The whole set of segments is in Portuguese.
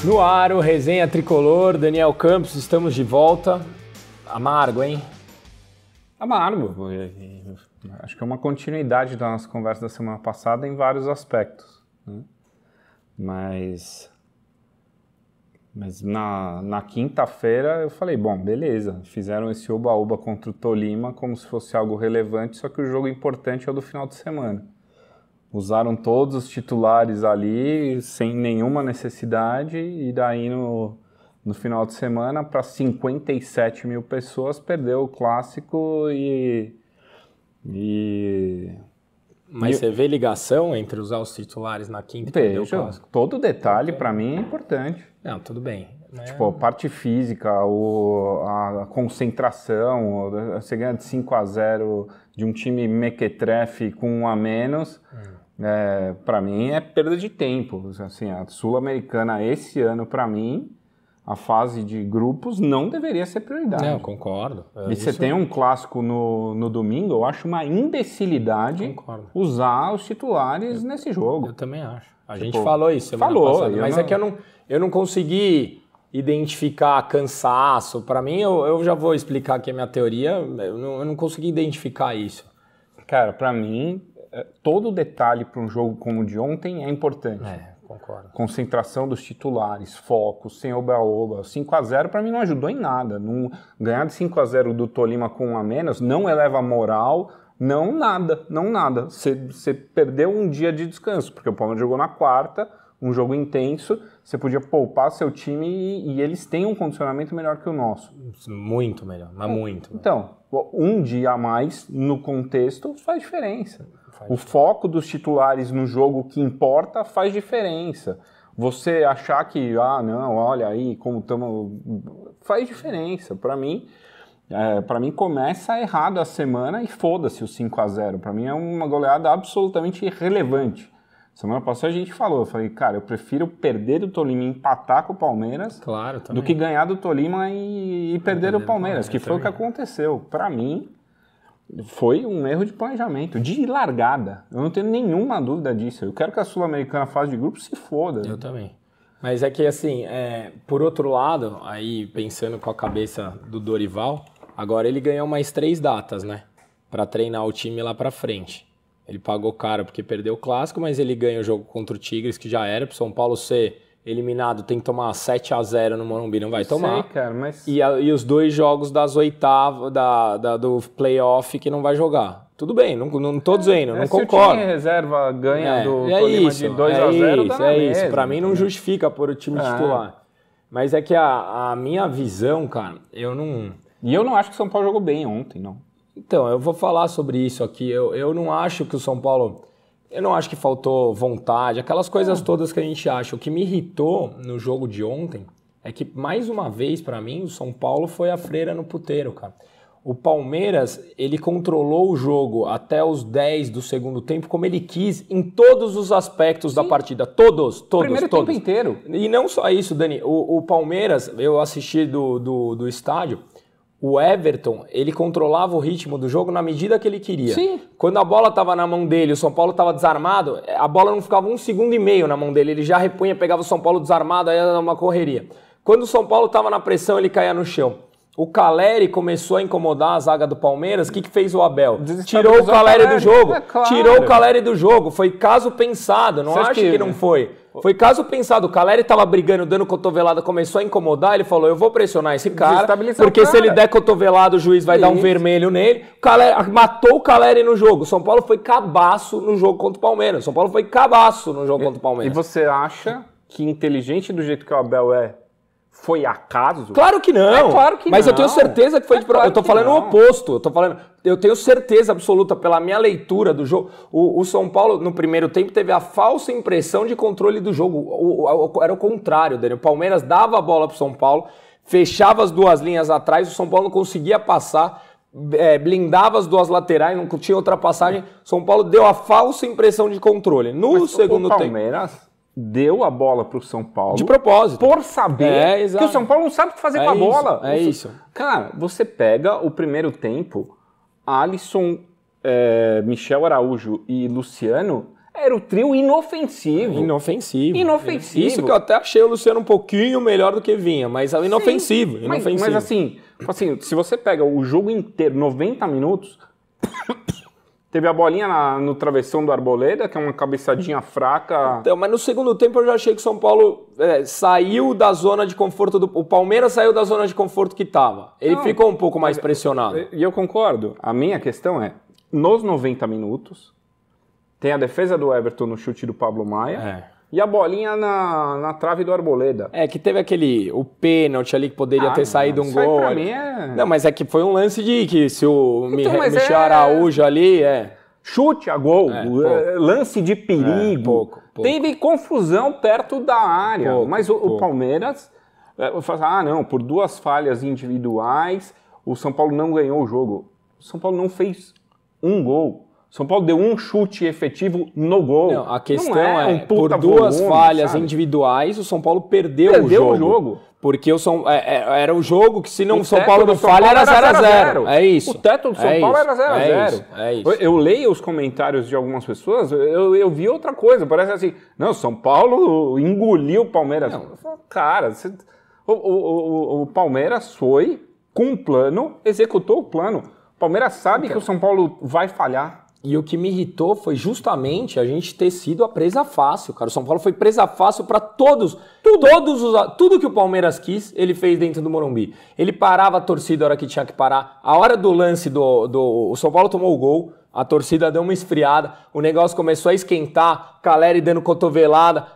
No ar, o Resenha Tricolor, Daniel Campos, estamos de volta. Amargo, hein? Amargo. Acho que é uma continuidade da nossa conversa da semana passada em vários aspectos, né? Mas na quinta-feira eu falei, bom, beleza, fizeram esse oba-oba contra o Tolima como se fosse algo relevante, só que o jogo importante é o do final de semana. Usaram todos os titulares ali sem nenhuma necessidade e daí no final de semana para 57 mil pessoas perdeu o clássico Mas você vê ligação entre usar os titulares na quinta e perder o clássico? Todo detalhe para mim é importante. Não, tudo bem. Tipo, a parte física, a concentração, você ganha de 5-0 de um time mequetrefe com um a menos, para mim é perda de tempo. Assim, a Sul-Americana esse ano, para mim, a fase de grupos não deveria ser prioridade. Não, concordo. E você tem um clássico no domingo, eu acho uma imbecilidade usar os titulares nesse jogo. Eu também acho. A gente falou isso semana passada, mas é que eu não consegui identificar cansaço. Para mim, eu já vou explicar aqui a minha teoria, eu não consegui identificar isso. Cara, para mim, todo detalhe para um jogo como o de ontem é importante. Concordo. Concentração dos titulares, foco, sem oba-oba. 5-0 para mim não ajudou em nada. Ganhar de 5-0 do Tolima com um a menos não eleva a moral, não nada. Você perdeu um dia de descanso, porque o Palmeiras jogou na quarta, um jogo intenso, você podia poupar seu time e eles têm um condicionamento melhor que o nosso. Muito melhor, mas muito. Então, um dia a mais no contexto faz diferença. O foco dos titulares no jogo que importa faz diferença. Você achar que, não, olha aí como estamos... Faz diferença. Para mim começa errado a semana e foda-se o 5-0. Para mim é uma goleada absolutamente irrelevante. Semana passada a gente falou, eu falei, cara, eu prefiro perder do Tolima e empatar com o Palmeiras do que ganhar do Tolima e perder o Palmeiras, que foi o que aconteceu. Para mim, foi um erro de planejamento, de largada. Eu não tenho nenhuma dúvida disso. Eu quero que a Sul-Americana fase de grupo se foda. Eu também. Mas é que assim, por outro lado, aí pensando com a cabeça do Dorival, agora ele ganhou mais 3 datas, né? Pra treinar o time lá pra frente. Ele pagou caro porque perdeu o clássico, mas ele ganha o jogo contra o Tigres, que já era. Pro São Paulo ser eliminado, tem que tomar 7-0 no Morumbi, não vai tomar. Sei, cara, mas... E os 2 jogos das oitavas, do playoff que não vai jogar. Tudo bem, não tô dizendo, não concordo. Se o time reserva ganha do Tolima de 2-0, é isso. Pra mim não justifica pôr o time titular. Mas é que a minha visão, cara, eu não... E eu não acho que o São Paulo jogou bem ontem, não. Então, eu vou falar sobre isso aqui. Eu não acho que o São Paulo... Eu não acho que faltou vontade, aquelas coisas todas que a gente acha. O que me irritou no jogo de ontem é que, mais uma vez, pra mim, o São Paulo foi a freira no puteiro, cara. O Palmeiras, ele controlou o jogo até os 10 do segundo tempo como ele quis em todos os aspectos da partida. Todos. Primeiro tempo inteiro. E não só isso, Dani. O Palmeiras, eu assisti do estádio, o Everton, ele controlava o ritmo do jogo na medida que ele queria. Sim. Quando a bola estava na mão dele, o São Paulo estava desarmado, a bola não ficava 1,5 segundos na mão dele. Ele já repunha, pegava o São Paulo desarmado, aí era uma correria. Quando o São Paulo estava na pressão, ele caía no chão. O Caleri começou a incomodar a zaga do Palmeiras. O que fez o Abel? Tirou o Caleri do jogo. Claro. Tirou o Caleri do jogo. Foi caso pensado. Não acho que não foi. Foi caso pensado. O Caleri estava brigando, dando cotovelada, começou a incomodar. Ele falou, eu vou pressionar esse cara, porque se ele der cotovelada, o juiz vai dar um vermelho nele. O Caleri, matou o Caleri no jogo. O São Paulo foi cabaço no jogo contra o Palmeiras. O São Paulo foi cabaço no jogo contra o Palmeiras. E você acha que inteligente do jeito que o Abel foi acaso? Claro que não. Claro que mas não. Eu tenho certeza que foi de propósito. Eu tô falando o oposto. Eu tenho certeza absoluta, pela minha leitura do jogo. O São Paulo, no primeiro tempo, teve a falsa impressão de controle do jogo. Era o contrário, Daniel. O Palmeiras dava a bola pro São Paulo, fechava as 2 linhas atrás, o São Paulo não conseguia passar, blindava as 2 laterais, não tinha outra passagem. O São Paulo deu a falsa impressão de controle. No segundo tempo... deu a bola pro São Paulo. De propósito. Por saber que o São Paulo não sabe o que fazer com a bola. É isso. Cara, você pega o primeiro tempo, Alisson, Michel Araújo e Luciano, era o trio inofensivo. Inofensivo. Inofensivo. Isso que eu até achei o Luciano um pouquinho melhor do que Vinha, mas é inofensivo. Sim, mas assim, se você pega o jogo inteiro, 90 minutos, teve a bolinha no travessão do Arboleda, que é uma cabeçadinha fraca. Então, mas no segundo tempo eu já achei que o São Paulo saiu da zona de conforto o Palmeiras saiu da zona de conforto que estava. Ele ficou um pouco mais pressionado. E eu concordo. A minha questão é, nos 90 minutos, tem a defesa do Everton no chute do Pablo Maia e a bolinha na trave do Arboleda. Que teve o pênalti ali que poderia ter saído um gol. Pra mim Não, mas é que foi um lance de que se o Michel Araújo ali chute a gol, lance de perigo. Pouco. Teve confusão perto da área. Mas o Palmeiras, por 2 falhas individuais, o São Paulo não ganhou o jogo. O São Paulo não fez um gol. São Paulo deu um chute efetivo no gol. Não, a questão por 2 falhas individuais, o São Paulo perdeu o jogo. Porque era o jogo que se não o São Paulo não falha era 0x0. É isso. O teto do São Paulo era 0x0. É isso. Eu leio os comentários de algumas pessoas, eu vi outra coisa. Parece assim, não, São Paulo engoliu o Palmeiras. Não. Cara, o Palmeiras foi com um plano, executou o plano. O Palmeiras sabe que o São Paulo vai falhar. E o que me irritou foi justamente a gente ter sido a presa fácil, cara. O São Paulo foi presa fácil para todos. Tudo que o Palmeiras quis, ele fez dentro do Morumbi. Ele parava a torcida a hora que tinha que parar. A hora do lance o São Paulo tomou o gol, a torcida deu uma esfriada, o negócio começou a esquentar, Caleri dando cotovelada.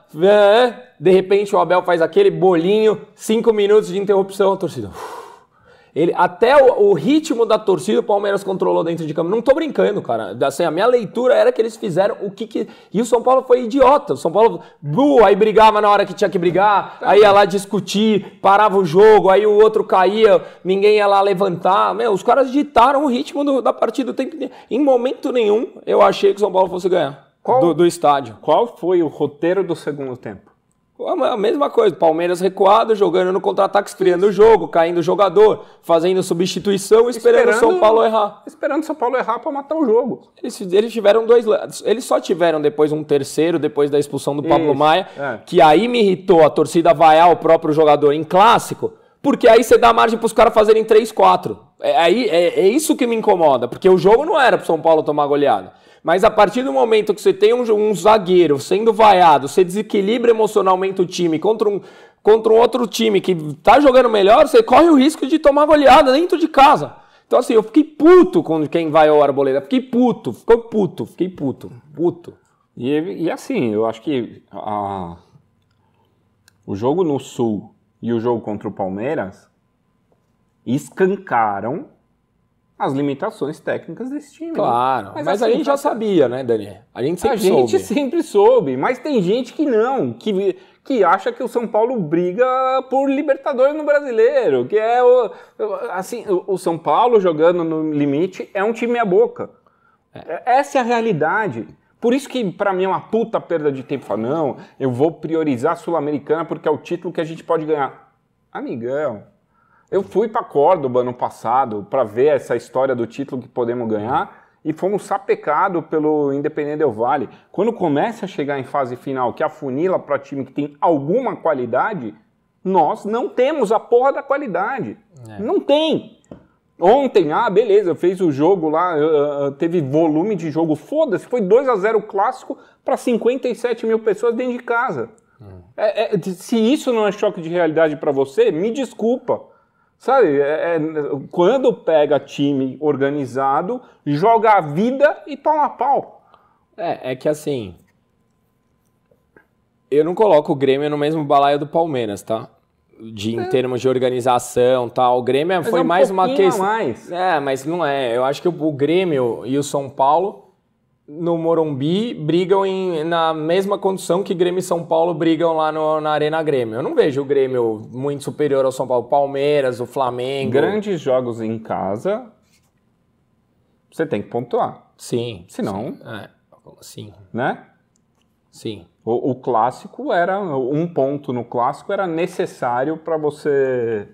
De repente o Abel faz aquele bolinho, 5 minutos de interrupção, a torcida... Até o ritmo da torcida o Palmeiras controlou dentro de campo. Não tô brincando, cara. Assim, a minha leitura era que eles fizeram o que... E o São Paulo foi idiota. O São Paulo, aí brigava na hora que tinha que brigar, aí ia lá discutir, parava o jogo, aí o outro caía, ninguém ia lá levantar. Os caras ditaram o ritmo da partida o tempo inteiro. Em momento nenhum, eu achei que o São Paulo fosse ganhar do estádio. Qual foi o roteiro do segundo tempo? A mesma coisa, Palmeiras recuado, jogando no contra-ataque, esfriando o jogo, caindo o jogador, fazendo substituição, esperando o São Paulo errar. Esperando o São Paulo errar para matar o jogo. Eles tiveram 2... Eles só tiveram depois um terceiro, depois da expulsão do Pablo Maia, que aí me irritou a torcida vaiar o próprio jogador em clássico, porque aí você dá margem para os caras fazerem 3-4. É isso que me incomoda, porque o jogo não era para o São Paulo tomar goleada. Mas a partir do momento que você tem um zagueiro sendo vaiado, você desequilibra emocionalmente o time contra um outro time que tá jogando melhor, você corre o risco de tomar goleada dentro de casa. Então assim, eu fiquei puto com quem vaiou o Arboleda. Fiquei puto. E assim, eu acho que o jogo no Sul e o jogo contra o Palmeiras escancaram as limitações técnicas desse time. Claro, mas assim, a gente já sabia, né, Dani? A gente sempre soube, mas tem gente que não, que acha que o São Paulo briga por Libertadores no Brasileiro, que é o São Paulo jogando no limite é um time meia boca. Essa é a realidade. Por isso que pra mim é uma puta perda de tempo. Falar, não, eu vou priorizar a Sul-Americana porque é o título que a gente pode ganhar. Amigão, eu fui para Córdoba no passado para ver essa história do título que podemos ganhar e fomos sapecados pelo Independente Del Valle. Quando começa a chegar em fase final, que afunila para time que tem alguma qualidade, nós não temos a porra da qualidade. Não tem. Ontem, beleza, fez o jogo lá, teve volume de jogo, foda-se, foi 2-0 o clássico para 57 mil pessoas dentro de casa. Se isso não é choque de realidade para você, me desculpa. Sabe, quando pega time organizado, joga a vida e toma pau. É que assim, eu não coloco o Grêmio no mesmo balaio do Palmeiras, tá? Em termos de organização e tal. O Grêmio foi mais uma questão. Mas não é. Eu acho que o Grêmio e o São Paulo no Morumbi brigam na mesma condição que Grêmio e São Paulo brigam lá na Arena Grêmio. Eu não vejo o Grêmio muito superior ao São Paulo. Palmeiras, o Flamengo. Grandes jogos em casa, você tem que pontuar. Sim. Senão... Sim. Né? Sim. O clássico era... Um ponto no clássico era necessário para você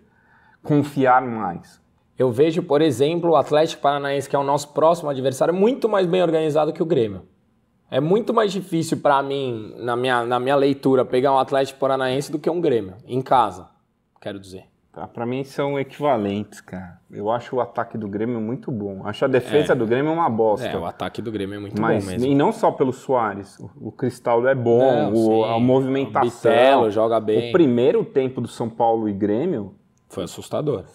confiar mais. Eu vejo, por exemplo, o Atlético Paranaense, que é o nosso próximo adversário, muito mais bem organizado que o Grêmio. É muito mais difícil pra mim, na minha leitura, pegar um Atlético Paranaense do que um Grêmio, em casa, quero dizer. Pra mim são equivalentes, cara. Eu acho o ataque do Grêmio muito bom. Acho a defesa do Grêmio uma bosta. O ataque do Grêmio é muito bom mesmo. E não só pelo Soares. O Cristaldo é bom, a movimentação. O Bitelo joga bem. O primeiro tempo do São Paulo e Grêmio... Foi assustador.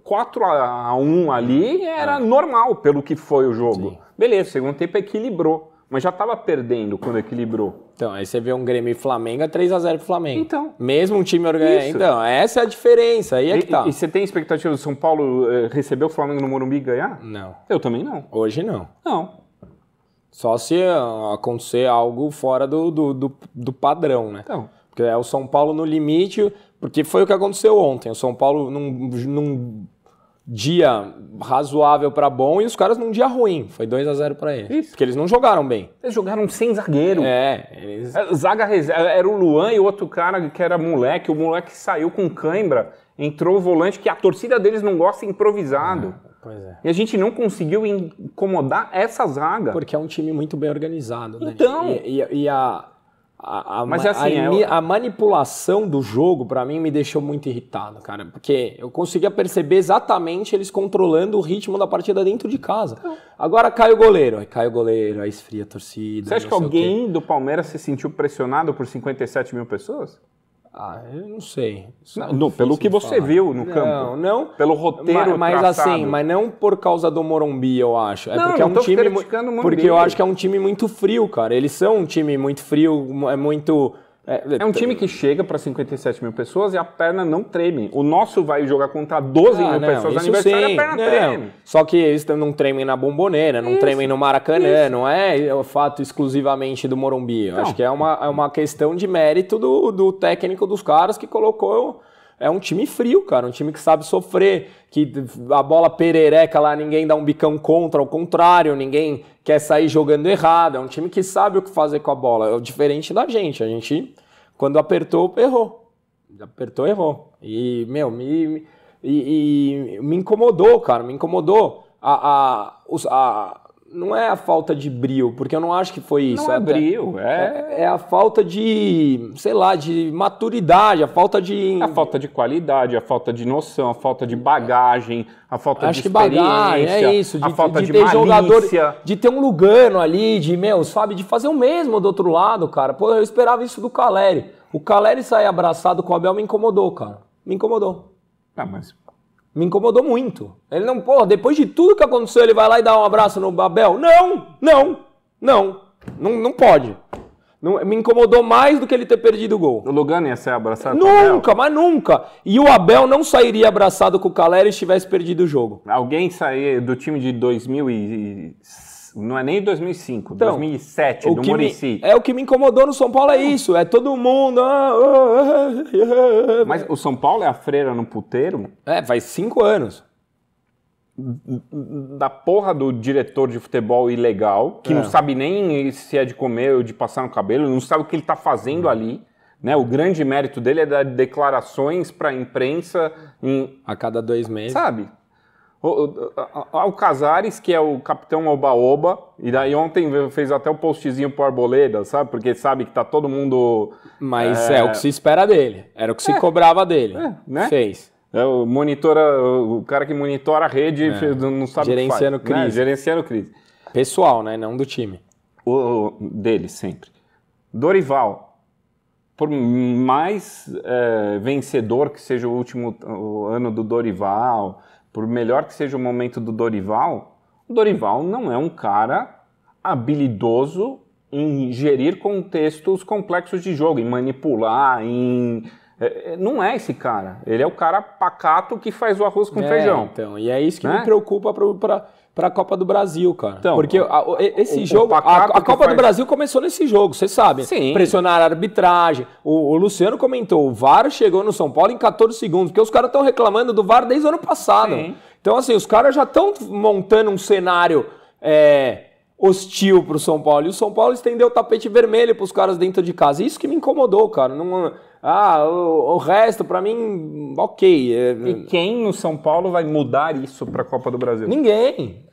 4-1 ali era normal pelo que foi o jogo. Sim. Beleza, o segundo tempo equilibrou. Mas já estava perdendo quando equilibrou. Então, aí você vê um Grêmio e Flamengo, é 3-0 pro Flamengo. Então. Mesmo um time organizado. Então, essa é a diferença, aí é que tá. E você tem expectativa do São Paulo receber o Flamengo no Morumbi e ganhar? Não. Eu também não. Hoje não. Não. Só se acontecer algo fora do padrão, né? Então. Porque é o São Paulo no limite, porque foi o que aconteceu ontem. O São Paulo num dia razoável para bom e os caras num dia ruim. Foi 2-0 para eles. Isso. Porque eles não jogaram bem. Eles jogaram sem zagueiro. Eles... Zaga reserva. Era o Luan e o outro cara que era moleque. O moleque saiu com cãibra. Entrou o volante que a torcida deles não gosta improvisado. Pois é. E a gente não conseguiu incomodar essa zaga. Porque é um time muito bem organizado, né? Então. Mas assim, a manipulação do jogo, pra mim, me deixou muito irritado, cara. Porque eu conseguia perceber exatamente eles controlando o ritmo da partida dentro de casa. Agora cai o goleiro, aí esfria a torcida. Você acha que alguém do Palmeiras se sentiu pressionado por 57 mil pessoas? Eu não sei. Pelo que você viu no campo. Não. Pelo roteiro mas traçado. assim, mas não por causa do Morumbi, eu acho. Porque é um time porque eu acho que é um time muito frio, cara. Eles são um time muito frio, É um time que chega para 57 mil pessoas e a perna não treme. O nosso vai jogar contra 12 mil pessoas no aniversário e a perna treme. Só que eles não tremem na Bomboneira, não tremem no Maracanã, não é o fato exclusivamente do Morumbi. Eu acho que é uma questão de mérito do técnico dos caras que colocou... É um time frio, cara, um time que sabe sofrer, que a bola perereca lá, ninguém dá um bicão contra, ao contrário, ninguém quer sair jogando errado, é um time que sabe o que fazer com a bola, é diferente da gente, a gente, quando apertou, errou, e, me incomodou, cara, me incomodou, não é a falta de brio, porque eu não acho que foi isso. Não é brio, é a falta de, sei lá, de maturidade, a falta de... A falta de qualidade, a falta de noção, a falta de bagagem, a falta de experiência, bagagem, é isso, a falta de ter malícia. Jogador, de ter um Lugano ali, sabe, de fazer o mesmo do outro lado, cara. Pô, eu esperava isso do Caleri. O Caleri sair abraçado com o Abel me incomodou, cara. Me incomodou. Me incomodou muito. Ele não, depois de tudo que aconteceu, ele vai lá e dá um abraço no Abel? Não pode. Não, me incomodou mais do que ele ter perdido o gol. O Lugano ia ser abraçado Nunca, mas nunca. E o Abel não sairia abraçado com o Caleri se tivesse perdido o jogo. Alguém sair do time de 2000 não é nem 2005, 2007, do Muricy. O que me incomodou no São Paulo é isso, é todo mundo... Mas o São Paulo é a freira no puteiro? Faz 5 anos. Da porra do diretor de futebol ilegal, que não sabe nem se é de comer ou de passar no cabelo, não sabe o que ele tá fazendo ali. Né? O grande mérito dele é dar declarações pra imprensa a cada 2 meses. Sabe? O Casares, que é o capitão Oba-Oba, e daí ontem fez até um postzinho pro Arboleda, sabe? Porque sabe que tá todo mundo... Mas é o que se espera dele, era o que se cobrava dele, né? Fez. O cara que monitora a rede não sabe gerenciando o que faz. Crise. Gerenciando crise. Pessoal, né? Não do time. Dele, sempre. Dorival, por mais vencedor que seja o último ano do Dorival... Por melhor que seja o momento do Dorival, o Dorival não é um cara habilidoso em gerir contextos complexos de jogo, em manipular, não é esse cara. Ele é o cara pacato que faz o arroz com feijão. Então, e é isso que me preocupa para a Copa do Brasil, cara. Então, porque esse jogo, a Copa do Brasil começou nesse jogo, vocês sabem. Sim. Pressionar a arbitragem. O Luciano comentou, o VAR chegou no São Paulo em 14 segundos, porque os caras estão reclamando do VAR desde o ano passado. Sim. Então, assim, os caras já estão montando um cenário hostil pro São Paulo. E o São Paulo estendeu o tapete vermelho pros caras dentro de casa. Isso que me incomodou, cara. O resto, pra mim, ok. E quem no São Paulo vai mudar isso pra Copa do Brasil? Ninguém.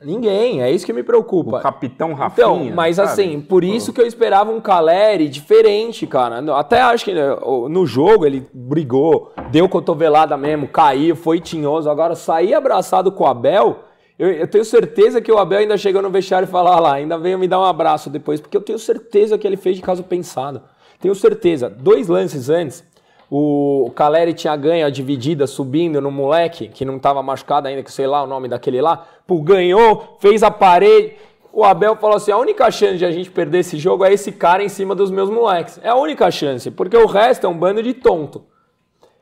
É isso que me preocupa. O capitão Rafinha. Então, mas sabe? Assim, por isso que eu esperava um Caleri diferente, cara. Até acho que no jogo ele brigou, deu cotovelada mesmo, caiu, foi tinhoso. Agora, sair abraçado com o Abel... Eu tenho certeza que o Abel ainda chegou no vestiário e falou, lá, ainda veio me dar um abraço depois, porque eu tenho certeza que ele fez de caso pensado. Tenho certeza. 2 lances antes, o Caleri tinha ganho a dividida subindo no moleque, que não estava machucado ainda, que sei lá o nome daquele lá, ganhou, fez a parede. O Abel falou assim, a única chance de a gente perder esse jogo é esse cara em cima dos meus moleques. É a única chance, porque o resto é um bando de tonto.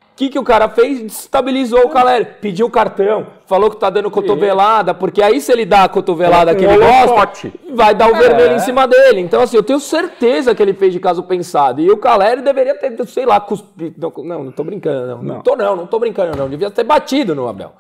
O que o cara fez? Desestabilizou o Caleri. Pediu cartão, falou que tá dando cotovelada, porque aí se ele dá a cotovelada que ele gosta, vai dar o vermelho em cima dele. Então assim, eu tenho certeza que ele fez de caso pensado. E o Caleri deveria ter, sei lá, cuspido. Não tô brincando, não tô brincando, não. Devia ter batido no Abel.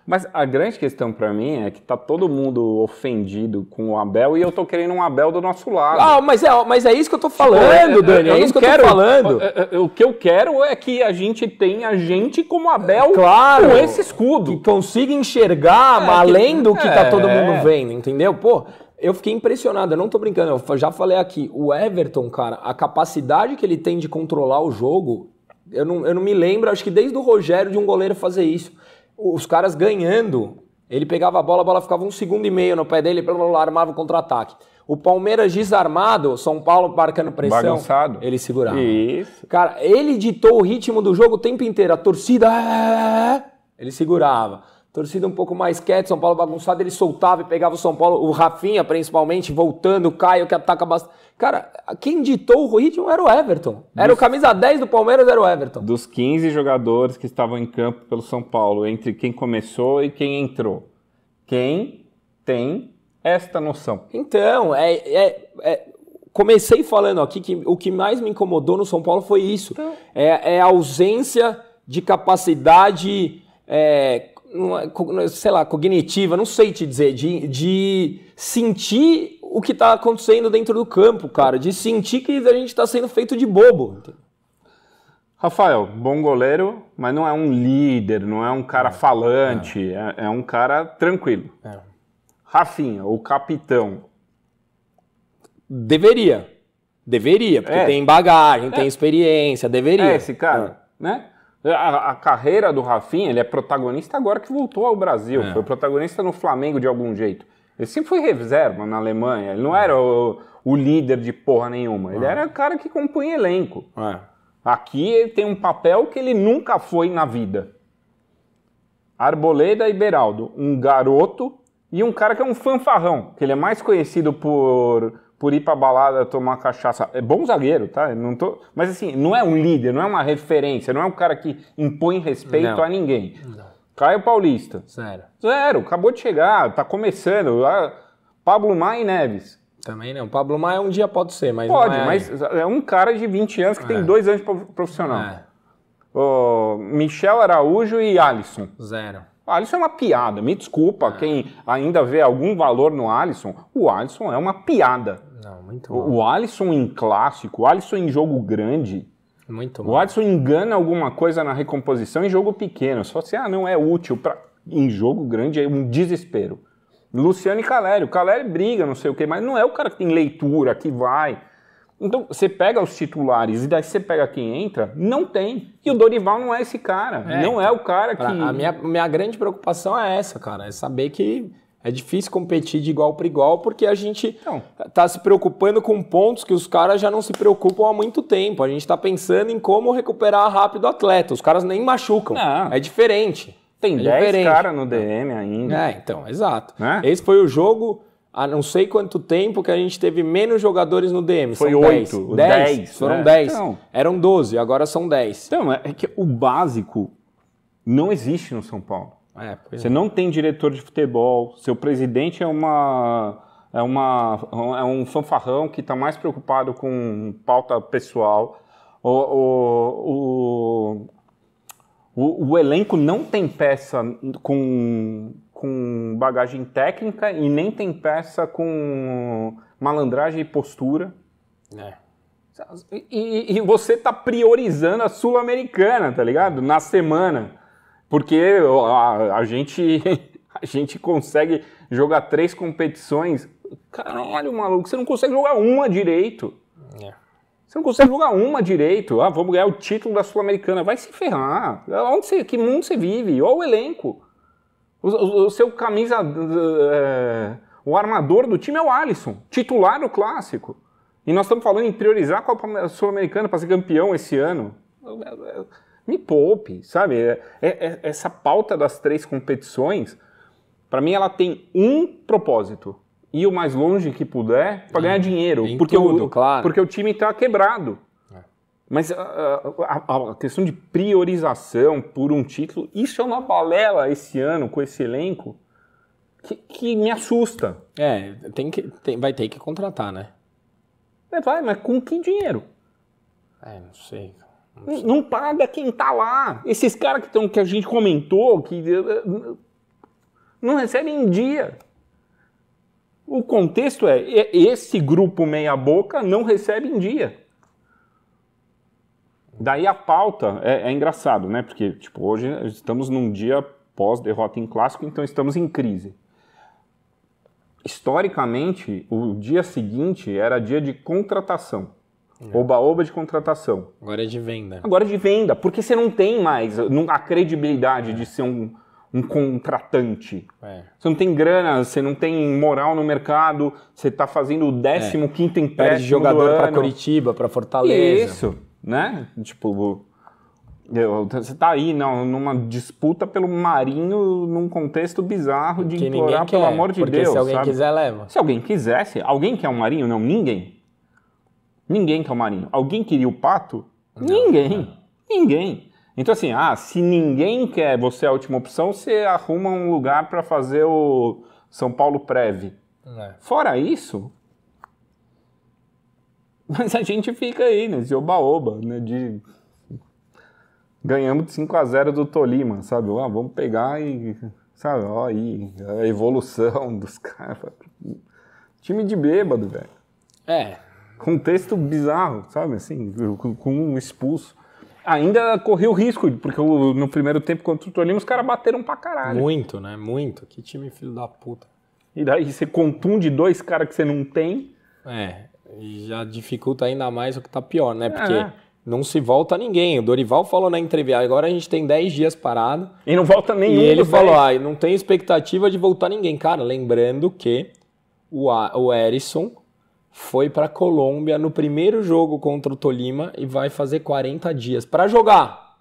Mas a grande questão pra mim é que tá todo mundo ofendido com o Abel e eu tô querendo um Abel do nosso lado. Mas é isso que eu tô falando, Dani. É isso que eu tô falando. O que eu quero é que a gente tenha gente como Abel com esse escudo. Que consiga enxergar além do que tá todo mundo vendo, entendeu? Pô, eu fiquei impressionado, eu não tô brincando. Eu já falei aqui, o Everton, cara, a capacidade que ele tem de controlar o jogo, eu não me lembro, acho que desde o Rogério de um goleiro fazer isso. Os caras ganhando, ele pegava a bola ficava 1,5 segundos no pé dele, armava o contra-ataque. O Palmeiras desarmado, São Paulo marcando pressão, bagunçado, ele segurava. Isso. Cara, ele ditou o ritmo do jogo o tempo inteiro. A torcida, ele segurava. Torcida um pouco mais quieta, São Paulo bagunçado, ele soltava e pegava o São Paulo, o Rafinha principalmente, voltando, o Caio que ataca bastante. Cara, quem ditou o ritmo era o Everton. Era o camisa 10 do Palmeiras, era o Everton. Dos 15 jogadores que estavam em campo pelo São Paulo, entre quem começou e quem entrou, quem tem esta noção? Então, comecei falando aqui que o que mais me incomodou no São Paulo foi isso. Então. É a ausência de capacidade... sei lá, cognitiva, não sei te dizer, de sentir o que está acontecendo dentro do campo, cara, de sentir que a gente está sendo feito de bobo. Rafael, bom goleiro, mas não é um líder, não é um cara falante, é um cara tranquilo. Rafinha, o capitão. Deveria, porque tem bagagem, tem experiência, deveria. É esse cara, né? A carreira do Rafinha, ele é protagonista agora que voltou ao Brasil. Foi protagonista no Flamengo de algum jeito. Ele sempre foi reserva na Alemanha. Ele não era o líder de porra nenhuma. Ele era o cara que compunha elenco. Aqui ele tem um papel que ele nunca foi na vida. Arboleda e Beraldo. Um garoto e um cara que é um fanfarrão. Que ele é mais conhecido por ir pra balada tomar cachaça. É bom zagueiro, tá? Mas assim, não é um líder, não é uma referência, não é um cara que impõe respeito a ninguém. Não. Caio Paulista. Zero, acabou de chegar, tá começando. Pablo Maia e Neves. Também não. Pablo Maia um dia pode ser, mas pode, não é... mas é um cara de 20 anos que tem 2 anos de profissional. Michel Araújo e Alisson. Zero. Alisson é uma piada, me desculpa quem ainda vê algum valor no Alisson. O Alisson é uma piada. Não, muito mal. O Alisson em clássico, o Alisson em jogo grande. Muito mal. O Alisson engana alguma coisa na recomposição em jogo pequeno. Só se não é útil em jogo grande, é um desespero. Luciano e Caleri. O Caleri briga, não sei o quê, mas não é o cara que tem leitura, que vai. Então, você pega os titulares e daí você pega quem entra, não tem. E o Dorival não é esse cara. Não é o cara que... A minha grande preocupação é essa, cara. É saber que é difícil competir de igual para igual porque a gente tá se preocupando com pontos que os caras já não se preocupam há muito tempo. A gente tá pensando em como recuperar rápido o atleta. Os caras nem machucam. Não. É diferente. Tem 10 caras no DM ainda. Então, exato. Esse foi o jogo... Há não sei quanto tempo que a gente teve menos jogadores no DM. Foi 8, 10. Foram 10. Então, eram 12, agora são 10. Então, é que o básico não existe no São Paulo. Você não tem diretor de futebol, seu presidente é um fanfarrão que está mais preocupado com pauta pessoal. O elenco não tem peça com bagagem técnica e nem tem peça com malandragem e postura. E você tá priorizando a Sul-Americana, tá ligado? Na semana. Porque a gente consegue jogar 3 competições. Caralho, maluco, você não consegue jogar uma direito. Você não consegue jogar uma direito. Vamos ganhar o título da Sul-Americana. Vai se ferrar. Que mundo você vive? Olha o elenco. O seu camisa... o armador do time é o Alisson, titular do Clássico. E nós estamos falando em priorizar a Copa Sul-Americana para ser campeão esse ano. Me poupe, sabe? Essa pauta das 3 competições, para mim, ela tem um propósito. Ir o mais longe que puder para ganhar dinheiro. Porque o time está quebrado. Mas a questão de priorização por um título, isso é uma balela esse ano com esse elenco que me assusta. Vai ter que contratar, né? Mas com que dinheiro? Não sei. Não paga quem tá lá. Esses caras que a gente comentou, que não recebem em dia. O contexto esse grupo meia boca não recebe em dia. Daí a pauta é engraçado, né? Porque tipo, hoje estamos num dia pós-derrota em Clássico, então estamos em crise. Historicamente, o dia seguinte era dia de contratação. Oba-oba de contratação. Agora é de venda. Agora é de venda, porque você não tem mais a credibilidade de ser um contratante. Você não tem grana, você não tem moral no mercado, você está fazendo o 15º empréstimo perde jogador para Curitiba, para Fortaleza. Isso, né? Tipo, você está aí numa disputa pelo Marinho num contexto bizarro de que implorar, pelo amor de Deus. Se alguém sabe? quiser, leva. Se alguém quisesse, alguém quer um Marinho? Não, ninguém. Ninguém quer o Marinho. Alguém queria o Pato? Ninguém. Então assim, se ninguém quer você é a última opção, você arruma um lugar para fazer o São Paulo Prev. Fora isso, mas a gente fica aí nesse oba-oba, né, ganhamos de 5-0 do Tolima, sabe? Vamos pegar e, sabe, aí, a evolução dos caras. Time de bêbado, velho. Contexto bizarro, sabe? Assim, com um expulso. Ainda correu risco, porque no primeiro tempo contra o Tolima os caras bateram pra caralho. Muito, né? Muito. Que time filho da puta. E daí você contunde 2 caras que você não tem. E já dificulta ainda mais o que tá pior, né? Porque não se volta ninguém. O Dorival falou na entrevista, agora a gente tem 10 dias parado. E não volta nenhum. E ele falou, não tem expectativa de voltar ninguém. Cara, lembrando que o Erisson foi pra Colômbia no primeiro jogo contra o Tolima e vai fazer 40 dias pra jogar.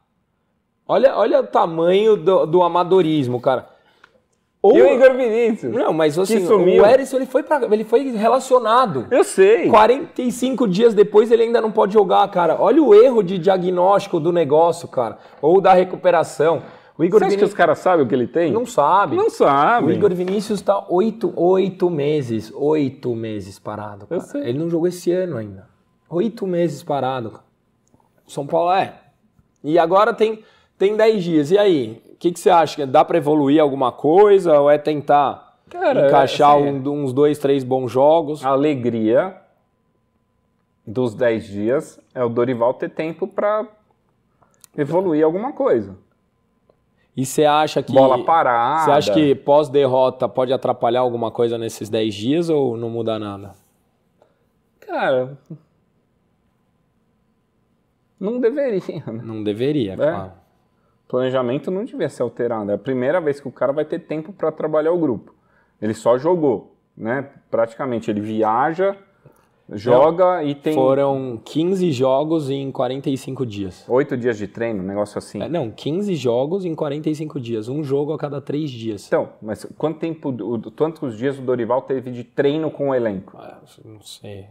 Olha o tamanho do amadorismo, cara. E o Igor Vinícius? Não, mas assim, o Erisson ele foi relacionado. Eu sei. 45 dias depois ele ainda não pode jogar, cara. Olha o erro de diagnóstico do negócio, cara. Ou da recuperação. O Igor Você acha que os caras sabem o que ele tem? Não sabe. Não sabe. O Igor Vinícius tá 8 meses parado, cara. Eu sei. Ele não jogou esse ano ainda. 8 meses parado, cara. São Paulo E agora tem 10 dias. E aí? O que você acha? Dá pra evoluir alguma coisa? Ou é tentar encaixar uns 2, 3 bons jogos? A alegria dos 10 dias é o Dorival ter tempo pra evoluir alguma coisa. E você acha que... Bola parada. Você acha que pós-derrota pode atrapalhar alguma coisa nesses 10 dias ou não muda nada? Cara... Não deveria, né? Não deveria, claro. O planejamento não devia ser alterado. É a primeira vez que o cara vai ter tempo para trabalhar o grupo. Ele só jogou, né? Praticamente, ele viaja, joga e tem... Foram 15 jogos em 45 dias. 8 dias de treino, um negócio assim. 15 jogos em 45 dias. Um jogo a cada 3 dias. Então, mas quantos dias o Dorival teve de treino com o elenco? Não sei,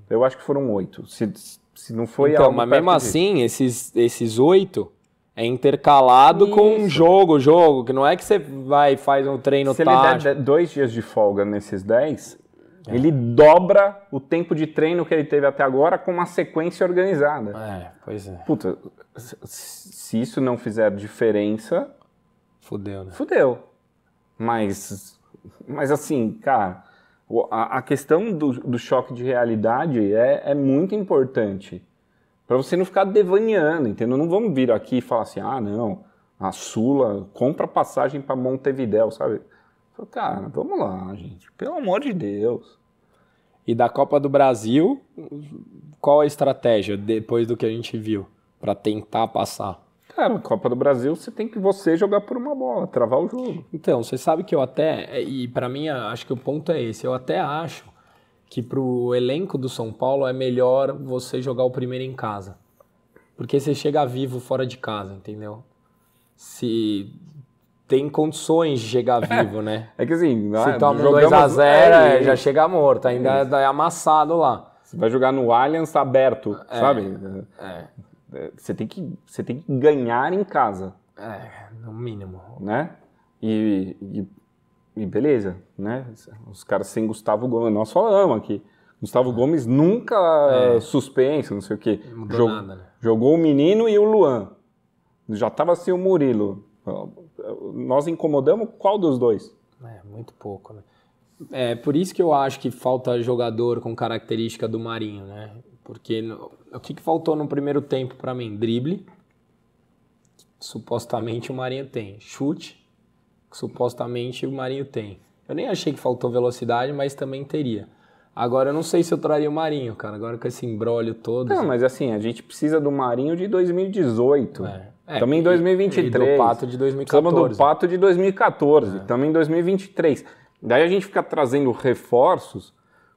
Eu acho que foram 8. Se não foi então, mas mesmo assim, esses 8 é intercalado com um jogo, que não é que você vai e faz um treino tático. Se ele der 2 dias de folga nesses 10, ele dobra o tempo de treino que ele teve até agora com uma sequência organizada. Pois é. Puta, se isso não fizer diferença... Fudeu, né? Fudeu. Mas assim, cara, A questão do choque de realidade é muito importante. Para você não ficar devaneando, entendeu? Não vamos vir aqui e falar assim, não, a Sula compra passagem para Montevidéu, sabe? Cara, vamos lá, gente. Pelo amor de Deus. E da Copa do Brasil, qual a estratégia depois do que a gente viu para tentar passar? Cara, na Copa do Brasil você tem que jogar por uma bola, travar o jogo. Então, você sabe que eu até, e para mim acho que o ponto é esse, eu até acho que pro elenco do São Paulo é melhor você jogar o primeiro em casa. Porque você chega vivo fora de casa, entendeu? Se tem condições de chegar vivo, né? É que assim... Se toma um 2-0, já chega morto, ainda é amassado lá. Você vai jogar no Allianz aberto, sabe? Você tem que ganhar em casa. No mínimo. Né? E beleza, né? Os caras sem Gustavo Gomes, nós falamos aqui. Gustavo Gomes nunca suspenso, não sei o quê. Não mudou nada, né? Jogou o menino e o Luan. Já estava sem o Murilo. Nós incomodamos qual dos dois? Muito pouco, né? É por isso que eu acho que falta jogador com característica do Marinho, né? Porque o que faltou no primeiro tempo para mim? Drible, que supostamente o Marinho tem. Chute, que supostamente o Marinho tem. Eu nem achei que faltou velocidade, mas também teria. Agora, eu não sei se eu traria o Marinho, cara. Agora com esse imbróglio todo... Não, mas assim, a gente precisa do Marinho de 2018. Estamos em 2023. E do Pato de 2014. Estamos do Pato de 2014. Estamos em 2023. Daí a gente fica trazendo reforços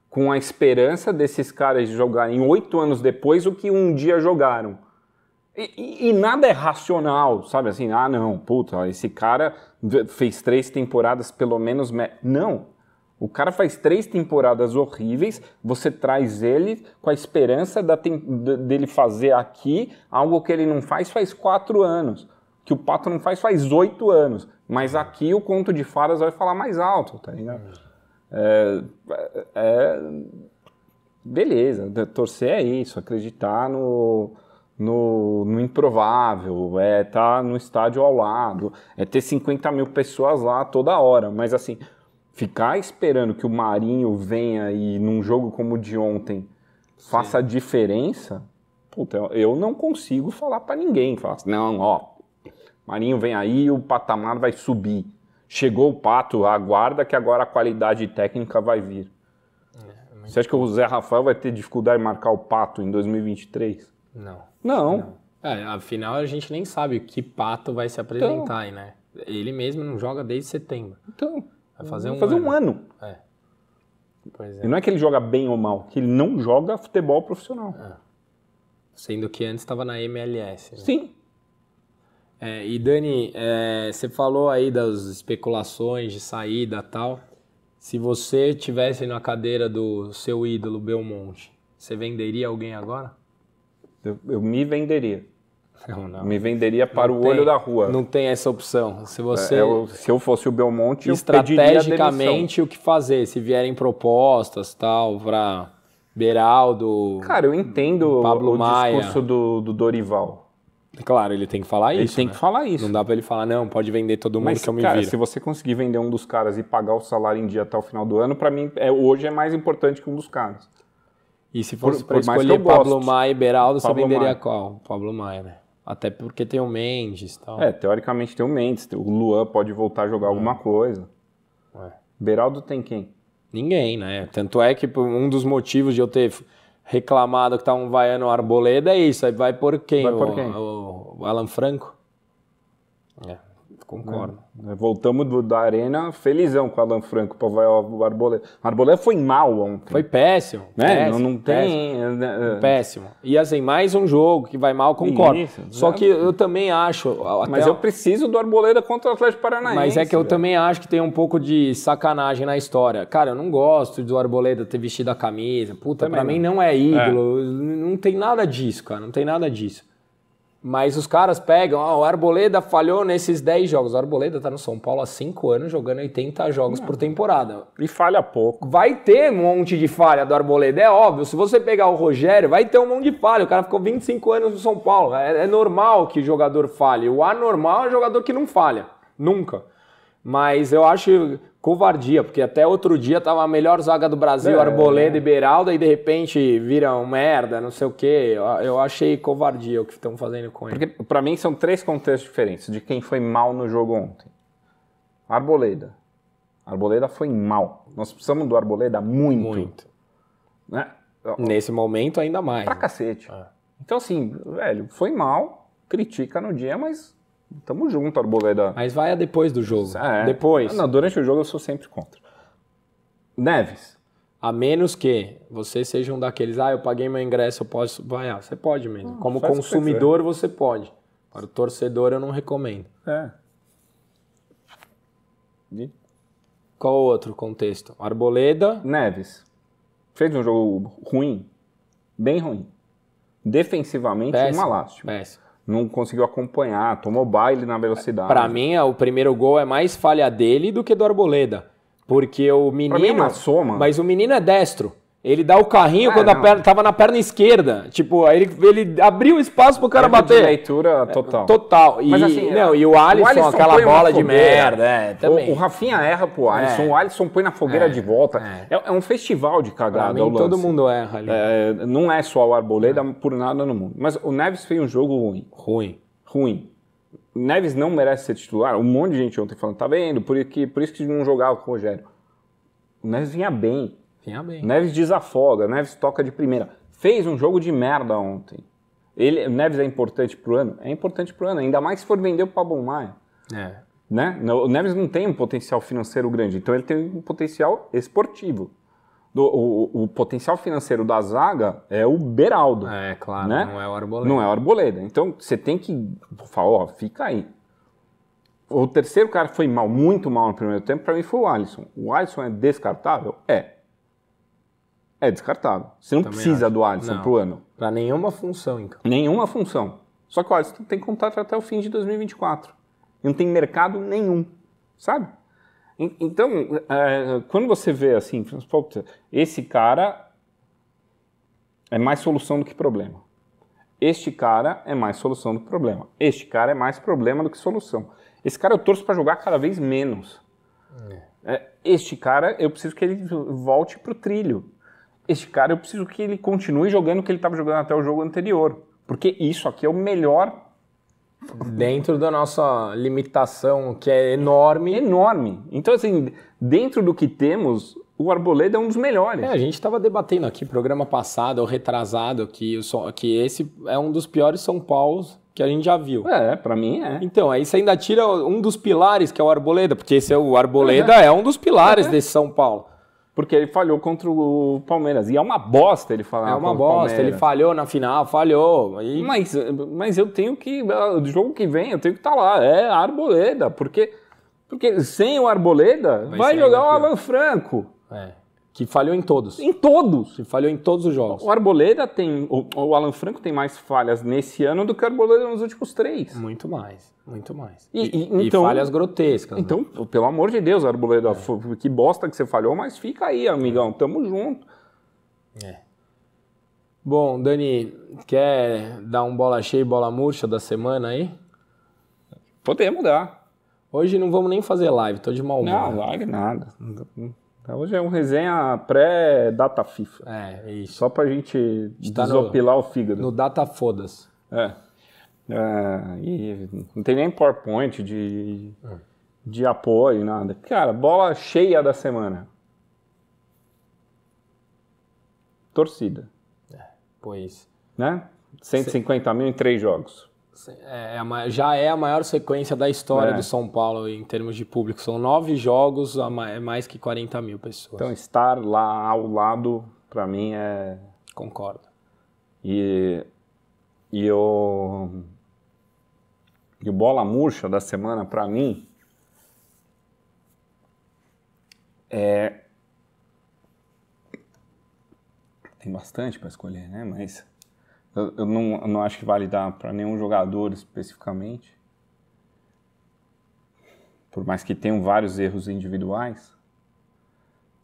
com a esperança desses caras jogarem 8 anos depois o que um dia jogaram. E nada é racional, sabe? Assim, não, puta, esse cara fez 3 temporadas pelo menos... Não. O cara faz 3 temporadas horríveis, você traz ele com a esperança dele fazer aqui algo que ele não faz 4 anos. Que o Pato não faz 8 anos. Mas aqui o conto de fadas vai falar mais alto, tá ligado? Beleza, torcer é isso, acreditar no improvável, tá no estádio ao lado, ter 50 mil pessoas lá toda hora, mas assim, ficar esperando que o Marinho venha e num jogo como o de ontem faça a diferença, puta, eu não consigo falar pra ninguém, falar assim, não, Marinho vem aí, o patamar vai subir, chegou o Pato, aguarda que agora a qualidade técnica vai vir. Você acha que o Zé Rafael vai ter dificuldade em marcar o Pato em 2023? Não. Afinal, a gente nem sabe que Pato vai se apresentar aí, né? Ele mesmo não joga desde setembro. Então, vai fazer um ano. Pois é. E não é que ele joga bem ou mal, que ele não joga futebol profissional. Sendo que antes estava na MLS. Né? Sim. E Dani, você falou aí das especulações de saída e tal. Se você estivesse na cadeira do seu ídolo Belmonte, você venderia alguém agora? Eu me venderia. Não. Me venderia para o olho da rua. Não tem essa opção. Se você... se eu fosse o Belmonte, eu estrategicamente, o que fazer? Se vierem propostas, tal, para Beraldo... Cara, eu entendo Pablo o Maia. discurso do Dorival. Claro, ele tem que falar isso. Ele tem que falar isso. Não dá pra ele falar, não, pode vender todo mundo que eu me cara, viro. Se você conseguir vender um dos caras e pagar o salário em dia até o final do ano, pra mim, hoje é mais importante que um dos caras. E se fosse pra escolher Pablo Maia e Beraldo, você venderia qual? Pablo Maia, né? Até porque tem o Mendes e tal. Teoricamente tem o Mendes. O Luan pode voltar a jogar alguma coisa. Beraldo tem quem? Ninguém, né? Tanto é que um dos motivos de eu ter reclamado que tá um vaiano Arboleda é isso. Aí vai por quem? O Alan Franco? Concordo. Voltamos da arena felizão com o Alan Franco para o Arboleda. O Arboleda foi mal ontem. Foi péssimo. Né? Não tem... Péssimo. E assim, mais um jogo que vai mal, concordo. Isso, só que eu também acho... Mas eu preciso do Arboleda contra o Atlético Paranaense. Mas é que eu também acho que tem um pouco de sacanagem na história. Cara, eu não gosto do Arboleda ter vestido a camisa. Puta, pra mim não é ídolo. Não tem nada disso, cara. Não tem nada disso. Mas os caras pegam, o Arboleda falhou nesses 10 jogos. O Arboleda tá no São Paulo há 5 anos jogando 80 jogos por temporada. E falha pouco. Vai ter um monte de falha do Arboleda, é óbvio. Se você pegar o Rogério, vai ter um monte de falha. O cara ficou 25 anos no São Paulo. É normal que o jogador falhe. O anormal é o jogador que não falha. Nunca. Mas eu acho covardia, porque até outro dia tava a melhor zaga do Brasil, Arboleda e Beraldo, e de repente viram merda, não sei o quê. Eu achei covardia o que estão fazendo com ele. Porque pra mim são 3 contextos diferentes de quem foi mal no jogo ontem. Arboleda. Arboleda foi mal. Nós precisamos do Arboleda muito. Né? Nesse momento ainda mais. Pra cacete. Então assim, velho, foi mal, critica no dia, mas tamo junto, Arboleda. Mas vai depois do jogo. Depois. Não, durante o jogo eu sou sempre contra. Neves. A menos que você seja um daqueles, eu paguei meu ingresso, eu posso vaiar. Você pode mesmo. Como consumidor, você pode. Para o torcedor, eu não recomendo. Qual outro contexto? Arboleda. Neves. Fez um jogo ruim. Bem ruim. Defensivamente, uma lástima. Péssimo. Não conseguiu acompanhar, tomou baile na velocidade. Para mim, o primeiro gol é mais falha dele do que do Arboleda. Porque o menino... Pra mim é uma soma. Mas o menino é destro. Ele dá o carrinho quando a perna tava na perna esquerda. Tipo, aí ele abriu espaço pro cara bater. De leitura total. Total. E, mas, assim, e o Alisson aquela bola de merda. Também. O Rafinha erra pro Alisson. O Alisson põe na fogueira de volta. É um festival de cagada. Pra mim, todo mundo erra ali. Não é só o Arboleda por nada no mundo. Mas o Neves fez um jogo ruim. Ruim. Neves não merece ser titular. Um monte de gente ontem falando, tá vendo? Por isso que não jogava com o Rogério. O Neves vinha bem. Neves desafoga, Neves toca de primeira. Fez um jogo de merda ontem. O Neves é importante pro ano? É importante pro ano, ainda mais se for vender pro Pablo Maia. Né? O Neves não tem um potencial financeiro grande, então ele tem um potencial esportivo. O potencial financeiro da zaga é o Beraldo. Claro, né? Não é o Arboleda. Não é o Arboleda. Então você tem que falar, fica aí. O terceiro cara que foi mal, muito mal no primeiro tempo, para mim foi o Alisson. O Alisson é descartável? É descartável. Você não precisa do Alisson pro ano. Para nenhuma função, então. Nenhuma função. Só que o Alisson tem contrato até o fim de 2024. Não tem mercado nenhum, sabe? Então, quando você vê assim, esse cara é mais solução do que problema. Este cara é mais solução do que problema. Este cara é mais problema do que solução. Esse cara eu torço para jogar cada vez menos. Este cara, eu preciso que ele volte pro trilho. Este cara, eu preciso que ele continue jogando o que ele estava jogando até o jogo anterior. Porque isso aqui é o melhor. Dentro da nossa limitação, que é enorme. Enorme. Então, assim, dentro do que temos, o Arboleda é um dos melhores. A gente estava debatendo aqui, programa passado, ou retrasado, que esse é um dos piores São Paulos que a gente já viu. Pra mim é. Então, aí você ainda tira um dos pilares, que é o Arboleda, porque o Arboleda é um dos pilares desse São Paulo. Porque ele falhou contra o Palmeiras. E é uma bosta ele falar contra o Palmeiras. É uma bosta, ele falhou na final, falhou. Mas eu tenho que, do jogo que vem, eu tenho que estar lá. É Arboleda, porque sem o Arboleda, vai jogar o Alan Franco. Que falhou em todos. Em todos. Que falhou em todos os jogos. O Arboleda tem... O Alan Franco tem mais falhas nesse ano do que o Arboleda nos últimos 3. Muito mais. E falhas grotescas. Então, pelo amor de Deus, Arboleda, que bosta que você falhou, mas fica aí, amigão. Tamo junto. Bom, Dani, quer dar um bola cheia e bola murcha da semana aí? Podemos dar. Hoje não vamos nem fazer live, tô de mau humor. Não, live nada. Hoje é uma resenha pré-data FIFA. Isso. Só pra gente desopilar o fígado. No data foda-se. E não tem nem PowerPoint de apoio, nada. Cara, bola cheia da semana. Torcida. Pois. Né? 150 mil em 3 jogos. Já é a maior sequência da história do São Paulo em termos de público. São 9 jogos, é mais que 40 mil pessoas. Então estar lá ao lado, pra mim, é... Concordo. E o bola murcha da semana, pra mim, tem bastante pra escolher, né? Mas... Eu não acho que vale dar para nenhum jogador especificamente. Por mais que tenham vários erros individuais.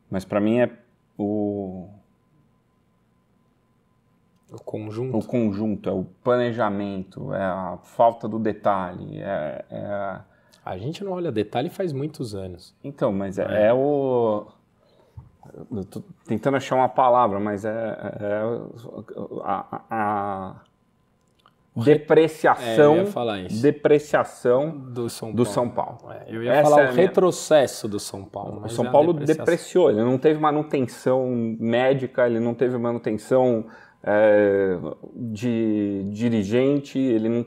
Mas para mim é o conjunto. O conjunto, é o planejamento, é a falta do detalhe, A gente não olha detalhe faz muitos anos. Então, mas é o... Eu tô tentando achar uma palavra, mas a depreciação, eu ia falar isso. Depreciação do São Paulo. Eu ia falar o retrocesso do São Paulo. O São Paulo depreciou, ele não teve manutenção médica, ele não teve manutenção de dirigente, ele não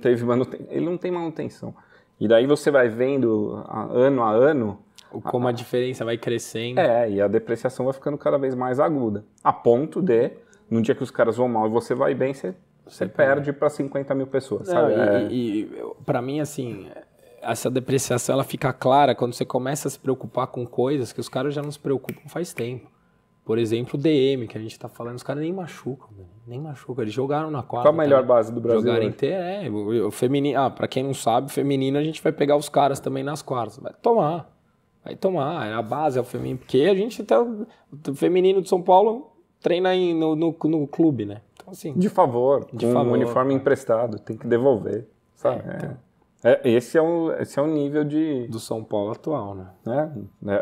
tem manutenção. E daí você vai vendo ano a ano... Como a diferença vai crescendo. E a depreciação vai ficando cada vez mais aguda. A ponto de, no dia que os caras vão mal e você vai bem, você perde para 50 mil pessoas. Não, sabe? E para mim, assim, essa depreciação ela fica clara quando você começa a se preocupar com coisas que os caras já não se preocupam faz tempo. Por exemplo, o DM, que a gente tá falando, os caras nem machucam, nem machucam. Eles jogaram na quarta. Qual a melhor base do Brasil? Jogaram inteiro, o feminino. Pra quem não sabe, feminino a gente vai pegar os caras também nas quartas. Vai tomar, é a base, é o feminino. Porque a gente tá. O feminino de São Paulo treina aí no clube, né? Então, assim. De favor, um uniforme emprestado, tem que devolver. Sabe? Então. Esse é o nível do São Paulo atual, né?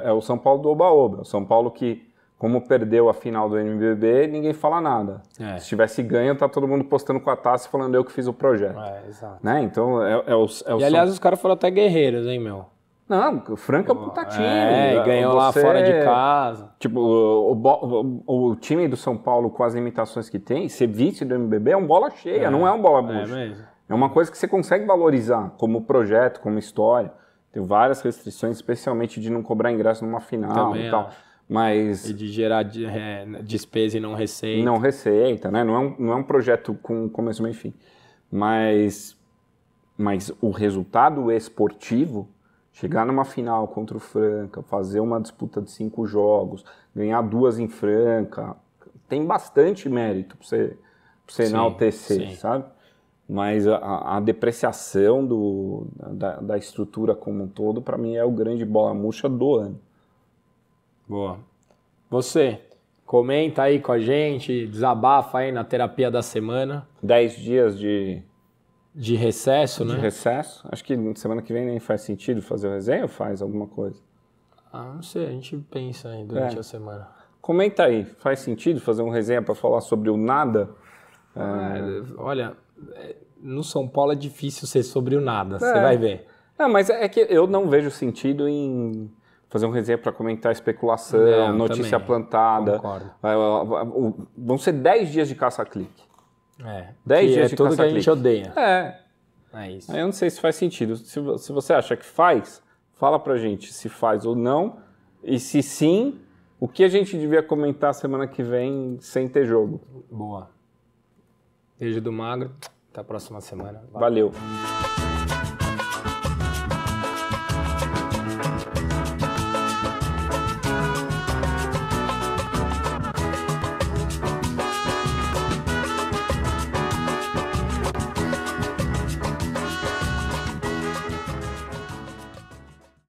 É o São Paulo do Oba-Oba. O São Paulo que, como perdeu a final do NBB, ninguém fala nada. Se tivesse ganho, tá todo mundo postando com a taça e falando eu que fiz o projeto. Exato. Né? Então, e aliás, os caras foram até guerreiros, hein, meu? Não, o Franca puta time. E ganhou lá fora de casa. Tipo, o time do São Paulo, com as limitações que tem, ser vice do NBB é um bola cheia, não é um bola bucha. É uma coisa que você consegue valorizar como projeto, como história. Tem várias restrições, especialmente de não cobrar ingresso numa final também e tal. Mas... E de gerar despesa e não receita. Não receita, né? Não é um projeto com começo, meio e fim. Mas o resultado esportivo... Chegar numa final contra o Franca, fazer uma disputa de 5 jogos, ganhar 2 em Franca, tem bastante mérito para você enaltecer, sabe? Mas a depreciação da estrutura como um todo, para mim, é o grande bola murcha do ano. Boa. Você, comenta aí com a gente, desabafa aí na terapia da semana. 10 dias de recesso, né? De recesso. Acho que semana que vem nem faz sentido fazer o resenha ou faz alguma coisa? Não sei, a gente pensa aí durante a semana. Comenta aí, faz sentido fazer um resenha para falar sobre o nada? Olha, no São Paulo é difícil ser sobre o nada, você vai ver. Mas é que eu não vejo sentido em fazer um resenha para comentar especulação, notícia plantada. Concordo. Vão ser 10 dias de caça-clique. 10 dias de tudo que a gente odeia. É isso. Eu não sei se faz sentido. Se você acha que faz, fala pra gente se faz ou não. E se sim, o que a gente devia comentar semana que vem sem ter jogo. Boa. Beijo do Magro. Até a próxima semana. Valeu.